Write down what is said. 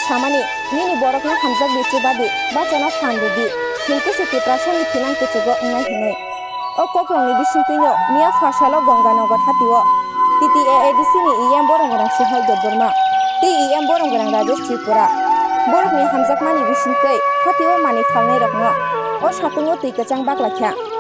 samani nini borokna hamjak bichu badi bachana fandedi hilke seti prasani thilang kechego ngai hinai o koprongni bisingtino mia fasalo ganganagar hatio TTAADC ni IM borong-borong Sihal Dodborma ti IM borong-borong Rajesh Tripura borokni hamjakmani bisingtei hatio mani phalnai rokno o satungo tui kachang baklakha